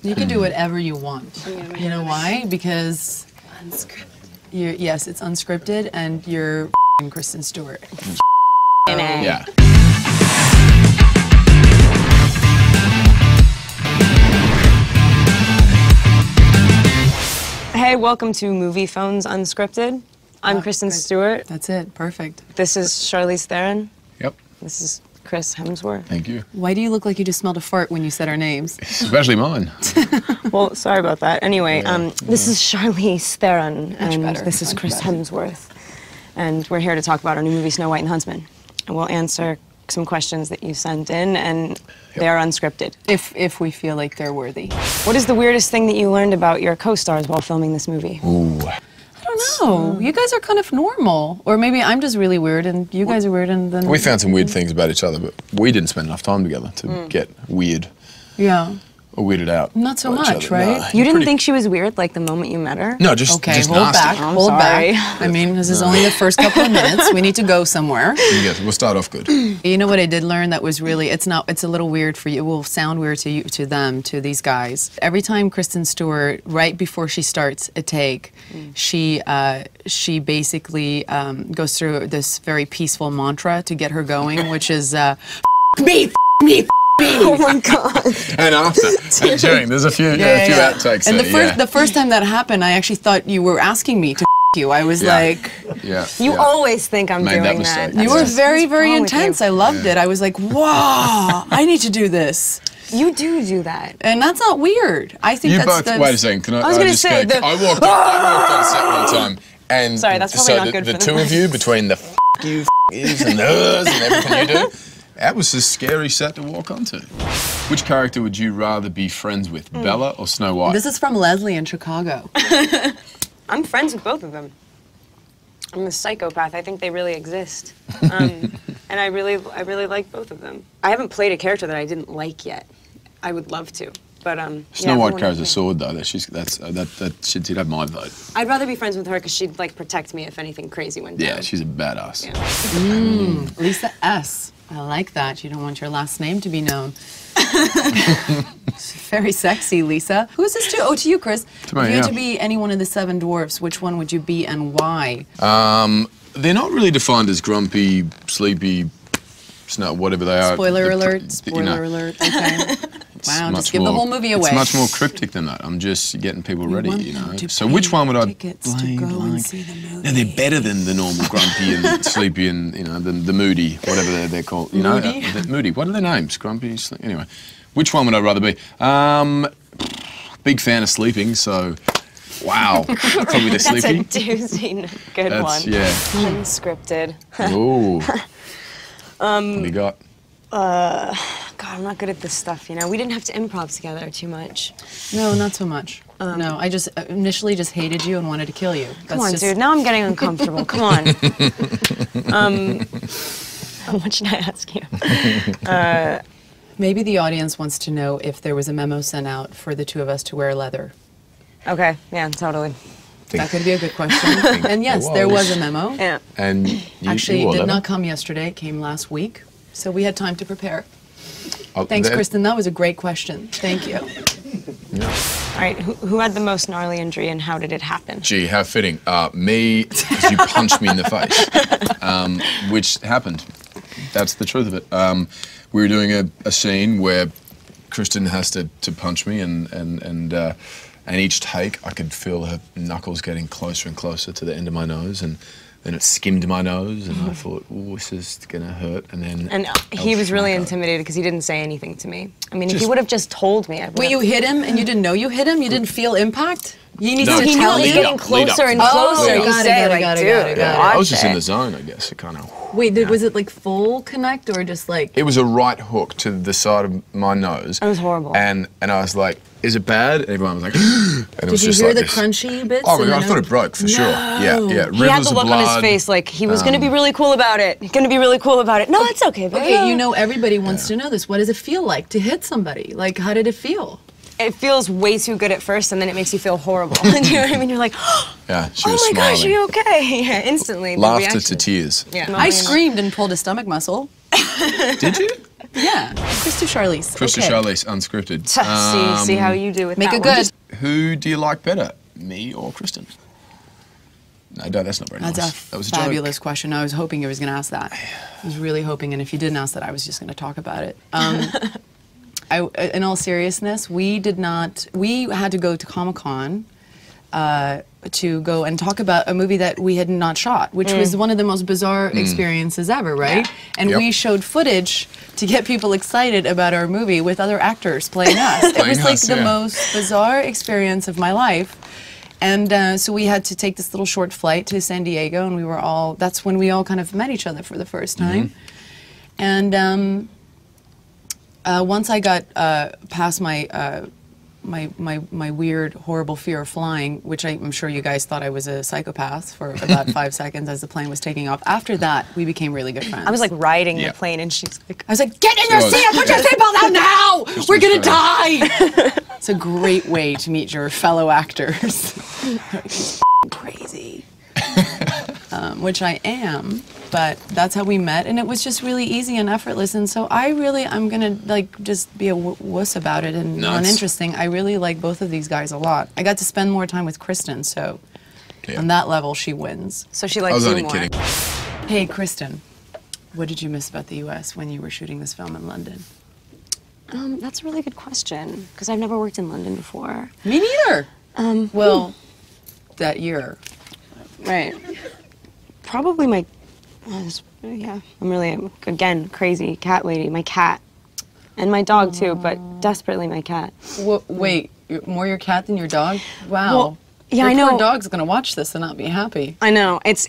You can do whatever you want. You know why? Because Unscripted. Yes, it's unscripted, and you're Kristen Stewart. Yeah. Hey, welcome to Moviephone's Unscripted. I'm Kristen Stewart. That's it. Perfect. This is Charlize Theron. Yep. This is Chris Hemsworth. Thank you. Why do you look like you just smelled a fart when you said our names? Especially mine. Well, sorry about that. Anyway, this is Charlize Theron, and better. this is Chris Hemsworth. And we're here to talk about our new movie, Snowwhite&TheHuntsman. And we'll answer some questions that you sent in, and they are unscripted. If we feel like they're worthy. What is the weirdest thing that you learned about your co-stars while filming this movie? Ooh. I don't know. You guys are kind of normal. Or maybe I'm just really weird and you guys are weird and then... We found some weird things about each other, but we didn't spend enough time together to get weird. Yeah. Or weirded out. Not so by each much, other. right? No, You didn't think she was weird, like, the moment you met her? No, just Okay, just hold nasty. back, I'm hold sorry. back. I mean, this is only the first couple of minutes. We need to go somewhere. Yes, we'll start off good. You know what I did learn that was really, it's a little weird for you, it will sound weird to you, to them, to these guys. Every time Kristen Stewart, right before she starts a take, she basically goes through this very peaceful mantra to get her going, which is, me, me, Oh my God. And after, and during, there's a few outtakes And there, the first time that happened, I actually thought you were asking me to you. I was like... Yeah. You always think I'm Made doing that that. mistake. You were very, very wrong with you? intense. I loved it. I was like, wow, I need to do this. You do that. And that's not weird. I think You that's... both, wait a second, can I was gonna just say, go, I walked on set one time, and Sorry, that's probably so not good the for the two of you, between the yous and the and everything you do, that was a scary set to walk onto. Which character would you rather be friends with, Bella or Snow White? This is from Leslie in Chicago. I'm friends with both of them. I'm a psychopath. I think they really exist. And I really like both of them. I haven't played a character that I didn't like yet. I would love to. But Snow White carries a sword, though. She'd have my vote. I'd rather be friends with her because she'd like protect me if anything crazy went down. Yeah, she's a badass. Yeah. Lisa S. I like that. You don't want your last name to be known. Very sexy, Lisa. Who is this to? Oh, to you, Chris. To me, if you had yeah. to be any one of the 7 dwarfs, which one would you be and why? They're not really defined as grumpy, sleepy, snow, whatever they are. Spoiler alert. You Spoiler know. alert. Okay. Wow, Much just give the more- whole movie away. It's much more cryptic than that. I'm just getting people ready, want you know. them to So pay which one would I tickets to go and see the movie. No, they're better than the normal grumpy and sleepy and, you know, the moody, whatever they're called. You know, Moody? moody. What are their names? Grumpy, anyway. Which one would I rather be? Big fan of sleeping, so wow. Probably the That's a sleepy. doozy good one. Yeah. Unscripted. Ooh. What do you got? God, I'm not good at this stuff, you know? We didn't have to improv together too much. No, not so much. No, I just initially just hated you and wanted to kill you. Come on, dude. Now I'm getting uncomfortable. Come on. What should I ask you? Maybe the audience wants to know if there was a memo sent out for the 2 of us to wear leather. Okay, yeah, totally. That could be a good question. And yes, there was a memo. Yeah. And you, Actually, you it did wore not leather? come yesterday. It came last week. So we had time to prepare. Oh, Thanks, there- Kristen. That was a great question. Thank you. All right, who had the most gnarly injury and how did it happen? Gee, how fitting. Me, because you punched me in the face, which happened. That's the truth of it. We were doing a scene where Kristen has to punch me, and each take I could feel her knuckles getting closer and closer to the end of my nose, and then it skimmed my nose, and I thought, "Oh, this is gonna hurt." And then He was really Schmacko. intimidated because he didn't say anything to me. I mean, if he Just- would have just told me, I would Wait, you have... hit him and you didn't know you hit him? You didn't feel impact? You need No, to He knew tell it was you? lead getting up, lead up. closer and Oh, closer. got You it, say, got it, like, got it, dude, got it, got it. I was watch just in it. the zone, I guess. It kind of. Wait, was it like full connect or just like... It was a right hook to the side of my nose. It was horrible. And I was like, "Is it bad?" And everyone was like, and it was Did you just hear like the this. crunchy bits? Oh my in god, the I thought nose? it broke for sure. Yeah, yeah. He had Rivers the of look on his blood. face like he was going to be really cool about it. Going to be really cool about it. No, it's okay, baby. Okay, you know everybody wants to know this. What does it feel like to hit somebody? Like, how did it feel? It feels way too good at first, and then it makes you feel horrible. You know what I mean? You're like, Yeah, she oh was my smiling. gosh, are you okay? Yeah, instantly. the Laughter reaction. to tears. Yeah. I screamed and pulled a stomach muscle. Did you? Yeah, Chris to Charlize. Chris to Okay. Charlize, unscripted. See how you do with Make that it one. good. Who do you like better, me or Kristen? No, that's not very That's nice. a That was a fabulous question. I was hoping you was going to ask that. I was really hoping, and if you didn't ask that, I was just going to talk about it. In all seriousness, we had to go to Comic-Con to go and talk about a movie that we had not shot, which was one of the most bizarre experiences ever, right? Yeah. And we showed footage to get people excited about our movie with other actors playing us. It was like the most bizarre experience of my life. And so we had to take this little short flight to San Diego, and that's when we all kind of met each other for the first time. And once I got past my weird, horrible fear of flying, which I'm sure you guys thought I was a psychopath for about 5 seconds as the plane was taking off. After that, we became really good friends. I was like riding the plane, and she's like, I was like, get in your seat and put your seatbelt on now! We're gonna die! It's a great way to meet your fellow actors. He's crazy. Which I am, but that's how we met, and it was just really easy and effortless, and so I'm gonna like just be a wuss about it and uninteresting. I really like both of these guys a lot. I got to spend more time with Kristen, so on that level, she wins. so she likes you more. kidding. Hey, Kristen, what did you miss about the U.S. when you were shooting this film in London? That's a really good question, because I've never worked in London before. Me neither. Well, that year. Right. Probably my, I'm really, again, crazy cat lady, my cat. And my dog too, but desperately my cat. Wait, more your cat than your dog? Wow. Well, yeah, your I know. Poor dog's gonna watch this and not be happy. I know, it's,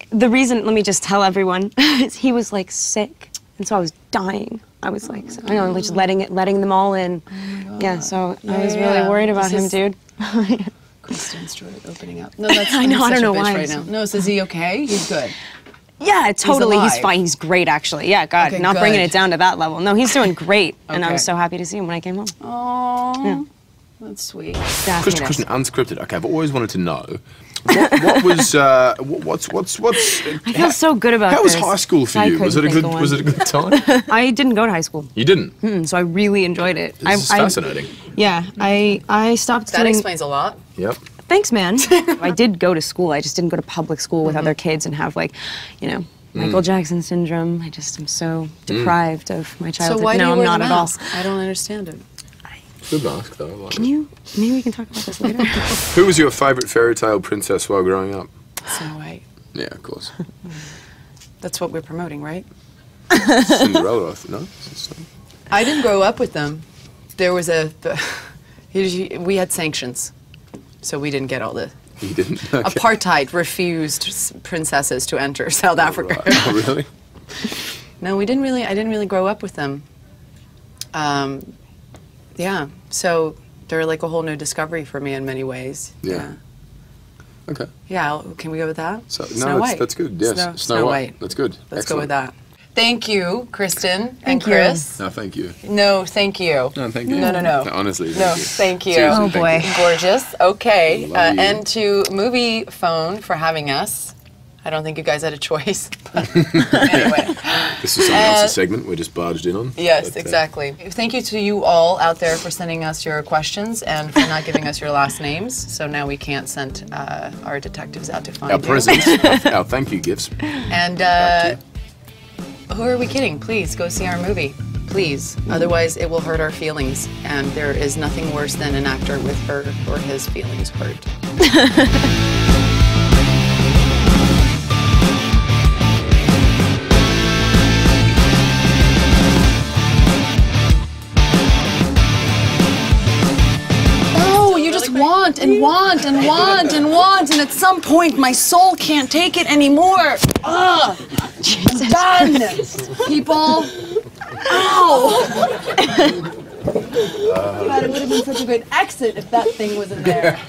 the reason, let me just tell everyone, is he was like sick, and so I was dying. I was like, I know, just letting them all in. Yeah, so I was really worried about him, dude. Kristen's joy opening up. No, that's I know, I don't know why. right now. No, so is he okay? He's good. Yeah, totally. He's alive. fine. He's great, actually. Yeah, God, Okay, not bringing good. it down to that level. No, he's doing great, and I Okay. was so happy to see him when I came home. Oh, that's sweet. Question, unscripted. Okay, I've always wanted to know what was what's. I feel so good about How was this. high school for I you? Was it a couldn't good think of was it a good time? I didn't go to high school, You didn't. so I really enjoyed it. This is fascinating. Yeah, I stopped That doing. explains a lot. Yep. Thanks, man. I did go to school. I just didn't go to public school with other kids and have, like, you know, Michael Jackson syndrome. I just am so deprived of my childhood. So why do no, you I'm wear not the at all. mask? I don't understand it. Good mask though. I like Can it. you? Maybe we can talk about this later. Who was your favourite fairy tale princess while growing up? Snowwhite. Yeah, of course. That's what we're promoting, right? Cinderella. No. I didn't grow up with them. There was we had sanctions, so we didn't get all the. You didn't. Okay. Apartheid refused princesses to enter South Africa. Oh, really? No, we didn't really. I didn't really grow up with them. Yeah, so they're like a whole new discovery for me in many ways. Yeah. Okay. Yeah. Can we go with that? So, Snow no, White. that's good. Yes, Snow White. That's good. Let's Excellent. go with that. Thank you, Kristen and Thank you. Chris. No, thank you. No, thank you. No, thank you. No. Honestly, No, thank you. thank you. Seriously, Oh, thank boy. you. Gorgeous. Okay. Love you. And to Moviefone for having us. I don't think you guys had a choice. Anyway. This is someone else's segment we're just barged in on. Yes, but, exactly. Thank you to you all out there for sending us your questions and for not giving us your last names. So now we can't send our detectives out to find Our you. presents, our thank you gifts. And who are we kidding? Please go see our movie. Please. Otherwise, it will hurt our feelings. And there is nothing worse than an actor with her or his feelings hurt. Want and want and want and want, and at some point my soul can't take it anymore. Ugh! I'm done! People! Ow! God, it would have been such a good exit if that thing wasn't there.